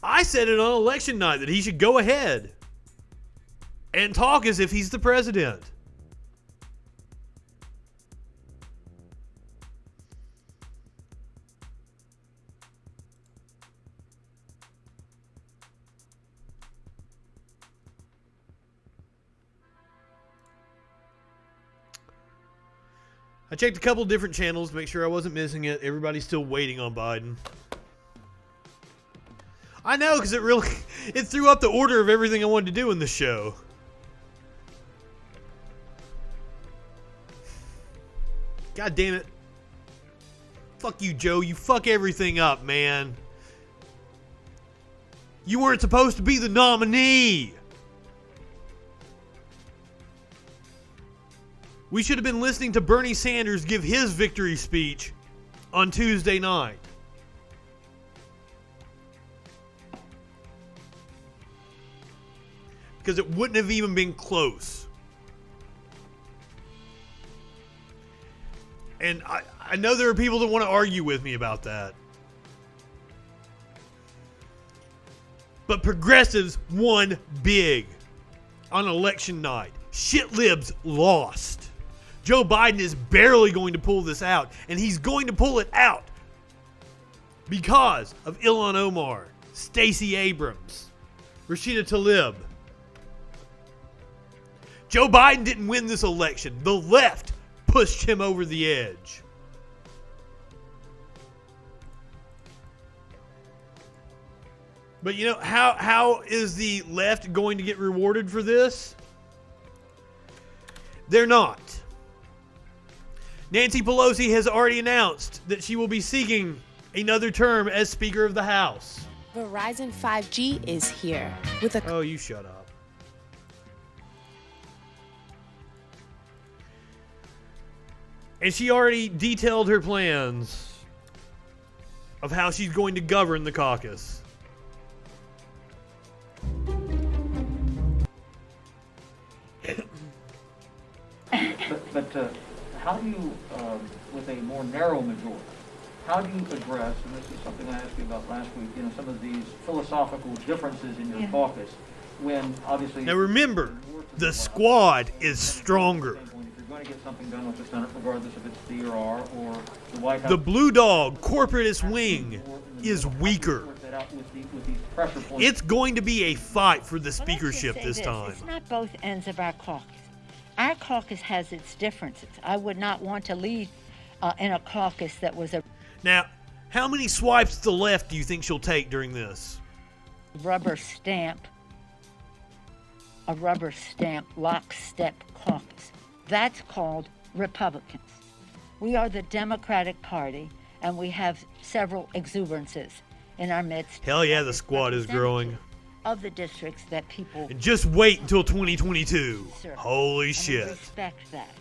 I said it on election night that he should go ahead and talk as if he's the president. I checked a couple different channels to make sure I wasn't missing it. Everybody's still waiting on Biden. I know, because it threw up the order of everything I wanted to do in this show. God damn it. Fuck you, Joe. You fuck everything up, man. You weren't supposed to be the nominee. We should have been listening to Bernie Sanders give his victory speech on Tuesday night. Because it wouldn't have even been close. And I know there are people that want to argue with me about that. But progressives won big on election night. Shit libs lost. Joe Biden is barely going to pull this out, and he's going to pull it out because of Ilhan Omar, Stacey Abrams, Rashida Tlaib. Joe Biden didn't win this election. The left pushed him over the edge. But you know, how is the left going to get rewarded for this? They're not. Nancy Pelosi has already announced that she will be seeking another term as Speaker of the House. Verizon 5G is here with a... Oh, you shut up. And she already detailed her plans of how she's going to govern the caucus. But how do you, with a more narrow majority, how do you address, and this is something I asked you about last week, you know, some of these philosophical differences in your caucus, when obviously... Now remember, the squad is stronger. If you're going to get something done with the Senate, regardless if it's D or R or the White House... The Blue Dog corporatist wing is weaker. It's going to be a fight for the speakership this time. It's not both ends of our caucus. Our caucus has its differences. I would not want to lead in a caucus that was a... Now, how many swipes to the left do you think she'll take during this? A rubber stamp lockstep caucus. That's called Republicans. We are the Democratic Party, and we have several exuberances in our midst. Hell yeah, the squad is growing. Of the districts that people... And just wait until 2022. Sir, Holy shit. We respect that.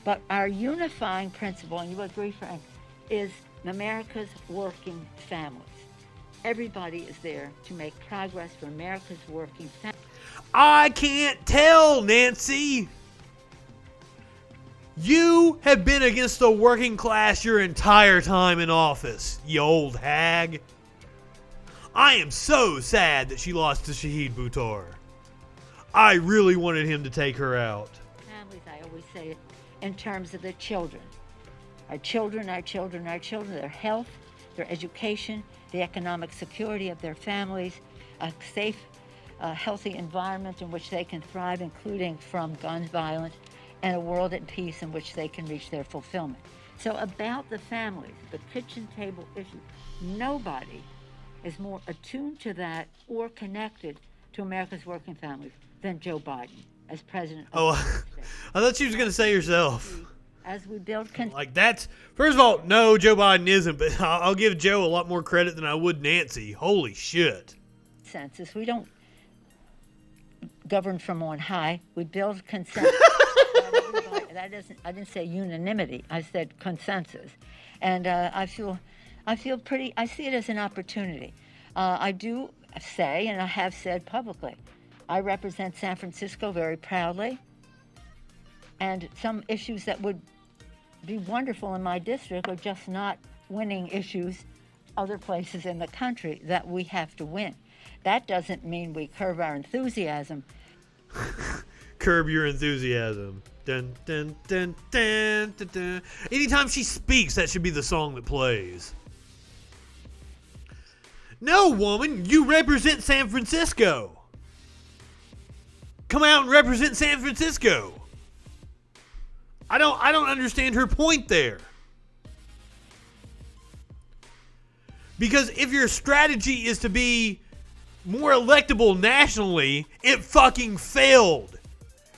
But our unifying principle, and you agree, Frank, is America's working families. Everybody is there to make progress for America's working families. I can't tell, Nancy. You have been against the working class your entire time in office, you old hag. I am so sad that she lost to Shahid Buttar. I really wanted him to take her out. Families, I always say it in terms of the children. Our children, their health, their education, the economic security of their families, a safe, healthy environment in which they can thrive, including from gun violence, and a world at peace in which they can reach their fulfillment. So about the families, the kitchen table issue, nobody is more attuned to that or connected to America's working families than Joe Biden as president of the United States. I thought she was going to say herself. As we build... Like that's... First of all, no, Joe Biden isn't, but I'll give Joe a lot more credit than I would Nancy. Holy shit. Consensus. We don't govern from on high. We build consensus. I didn't say unanimity. I said consensus. And I see it as an opportunity. I do say, and I have said publicly, I represent San Francisco very proudly. And some issues that would be wonderful in my district are just not winning issues other places in the country that we have to win. That doesn't mean we curb our enthusiasm. Curb your enthusiasm. Dun, dun, dun, dun, dun, dun. Anytime she speaks, that should be the song that plays. No, woman, you represent San Francisco. Come out and represent San Francisco. I don't understand her point there. Because if your strategy is to be more electable nationally, it fucking failed.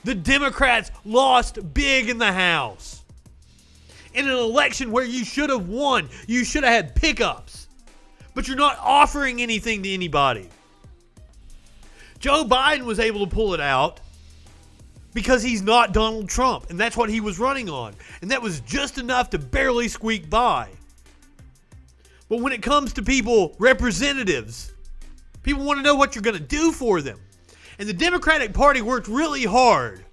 The Democrats lost big in the House. In an election where you should have won, you should have had pickups. But you're not offering anything to anybody. Joe Biden was able to pull it out because he's not Donald Trump, and that's what he was running on. And that was just enough to barely squeak by. But when it comes to people, representatives, people want to know what you're going to do for them. And the Democratic Party worked really hard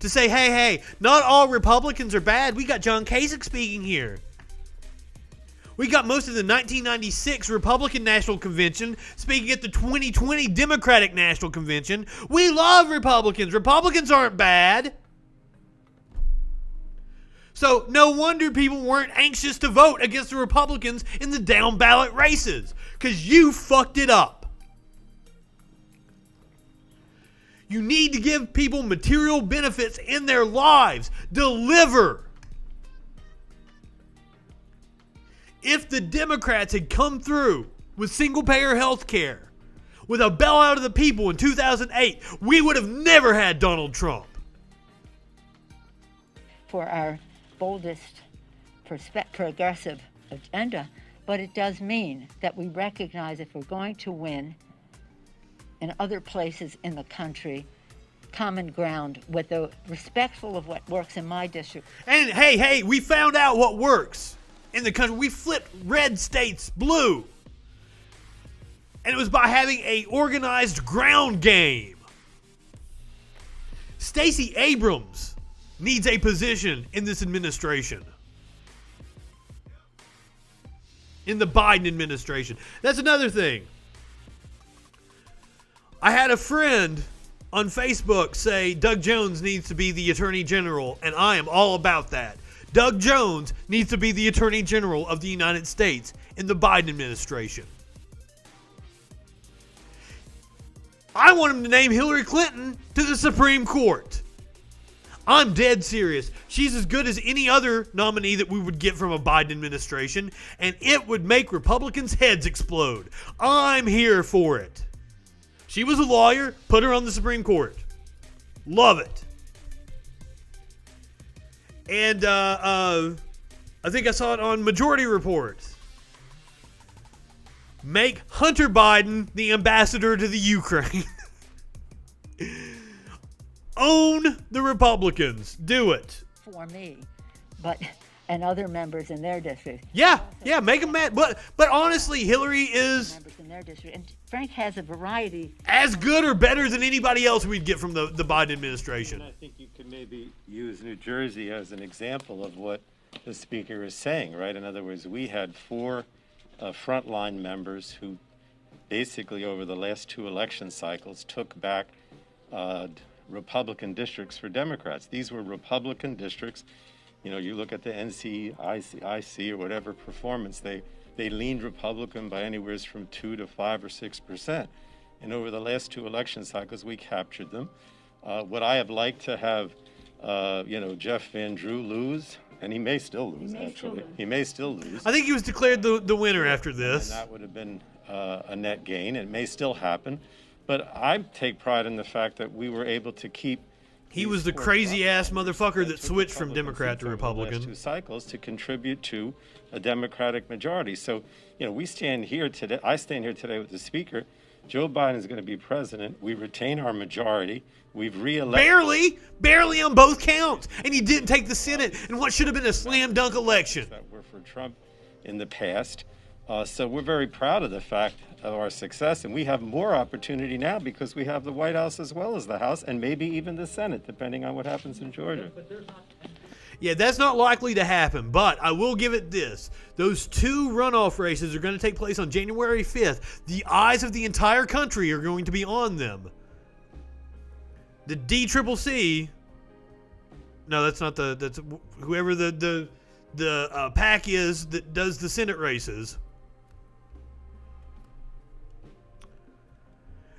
to say, hey, not all Republicans are bad. We got John Kasich speaking here. We got most of the 1996 Republican National Convention speaking at the 2020 Democratic National Convention. We love Republicans. Republicans aren't bad. So no wonder people weren't anxious to vote against the Republicans in the down ballot races, because you fucked it up. You need to give people material benefits in their lives. Deliver. If the Democrats had come through with single-payer health care, with a bailout of the people in 2008, we would have never had Donald Trump. For our boldest progressive agenda, but it does mean that we recognize if we're going to win in other places in the country, common ground with the respectful of what works in my district. And hey, we found out what works in the country. We flipped red states blue. And it was by having a organized ground game. Stacey Abrams needs a position in this administration. In the Biden administration. That's another thing. I had a friend on Facebook say Doug Jones needs to be the Attorney General, and I am all about that. Doug Jones needs to be the Attorney General of the United States in the Biden administration. I want him to name Hillary Clinton to the Supreme Court. I'm dead serious. She's as good as any other nominee that we would get from a Biden administration, and it would make Republicans' heads explode. I'm here for it. She was a lawyer. Put her on the Supreme Court. Love it. And I think I saw it on Majority Report. Make Hunter Biden the ambassador to the Ukraine. Own the Republicans. Do it. For me, but and other members in their district. Yeah, make them mad. But honestly, Hillary is members in their district, and Frank has a variety. As good or better than anybody else we'd get from the Biden administration. And I think you could maybe use New Jersey as an example of what the speaker is saying, right? In other words, we had 4 frontline members who basically over the last 2 election cycles took back Republican districts for Democrats. These were Republican districts. You know, you look at the NCIC or whatever performance, they leaned Republican by anywhere from 2 to 5 or 6%. And over the last 2 election cycles, we captured them. Would I have liked to have, Jeff Van Drew lose? And he may still lose, actually. He may still lose. I think he was declared the winner after this. And that would have been a net gain. It may still happen. But I take pride in the fact that we were able to keep. He was the crazy-ass motherfucker that switched from Democrat to Republican. The last 2 cycles to contribute to a Democratic majority. So, we stand here today. I stand here today with the Speaker. Joe Biden is going to be president. We retain our majority. We've re-elected. Barely on both counts. And he didn't take the Senate in what should have been a slam dunk election. That were for Trump in the past. So we're very proud of the fact of our success, and we have more opportunity now because we have the White House as well as the House, and maybe even the Senate, depending on what happens in Georgia. Yeah, that's not likely to happen, but I will give it this. Those 2 runoff races are going to take place on January 5th. The eyes of the entire country are going to be on them. The DCCC, no, that's not that's whoever the PAC is that does the Senate races.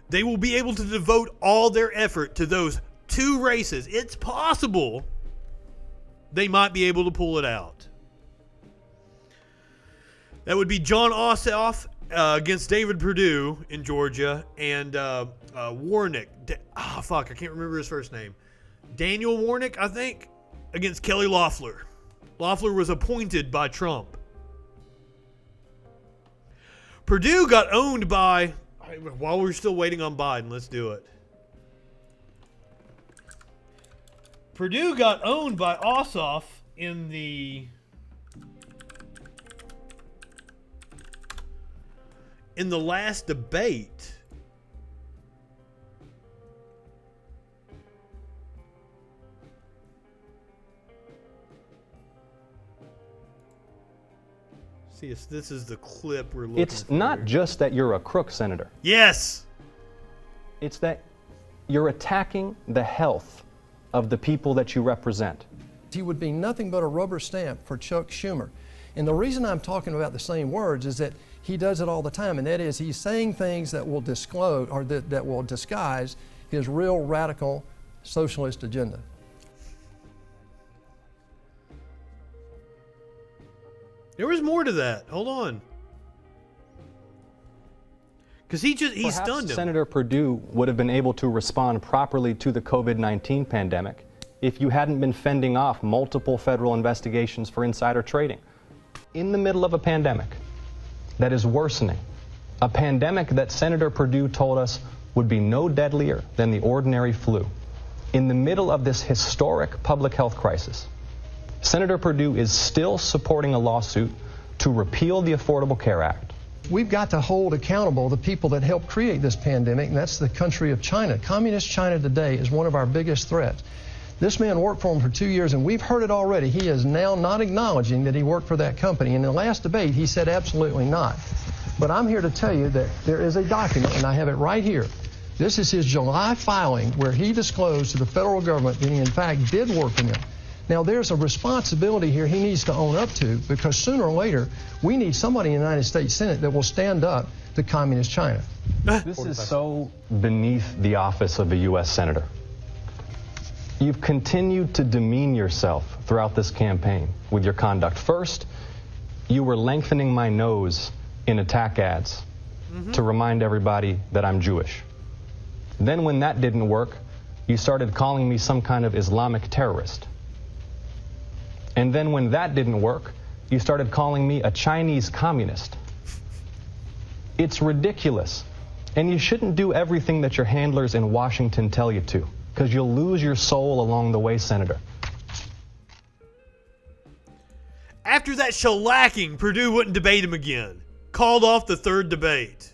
They will be able to devote all their effort to those 2 races. It's possible they might be able to pull it out. That would be John Ossoff against David Perdue in Georgia, and Warnick. I can't remember his first name. Daniel Warnick, I think, against Kelly Loeffler. Loeffler was appointed by Trump. Perdue got owned by, while we're still waiting on Biden, let's do it. Perdue got owned by Ossoff in the last debate. See if this is the clip we're looking for. It's not just that you're a crook, Senator. Yes. It's that you're attacking the health of the people that you represent. He would be nothing but a rubber stamp for Chuck Schumer. And the reason I'm talking about the same words is that he does it all the time, and that is he's saying things that will disclose or that will disguise his real radical socialist agenda. There was more to that. Hold on. Because he stunned him. Senator Perdue would have been able to respond properly to the COVID-19 pandemic if you hadn't been fending off multiple federal investigations for insider trading. In the middle of a pandemic that is worsening, a pandemic that Senator Perdue told us would be no deadlier than the ordinary flu. In the middle of this historic public health crisis, Senator Perdue is still supporting a lawsuit to repeal the Affordable Care Act. We've got to hold accountable the people that helped create this pandemic, and that's the country of China. Communist China today is one of our biggest threats. This man worked for him for 2 years, and we've heard it already. He is now not acknowledging that he worked for that company. In the last debate, he said absolutely not. But I'm here to tell you that there is a document, and I have it right here. This is his July filing where he disclosed to the federal government that he, in fact, did work for them. Now, there's a responsibility here he needs to own up to, because sooner or later, we need somebody in the United States Senate that will stand up to Communist China. This is so beneath the office of a U.S. Senator. You've continued to demean yourself throughout this campaign with your conduct. First, you were lengthening my nose in attack ads to remind everybody that I'm Jewish. Then when that didn't work, you started calling me some kind of Islamic terrorist. And then when that didn't work, you started calling me a Chinese communist. It's ridiculous. And you shouldn't do everything that your handlers in Washington tell you to, because you'll lose your soul along the way, Senator. After that shellacking, Perdue wouldn't debate him again. Called off the 3rd debate.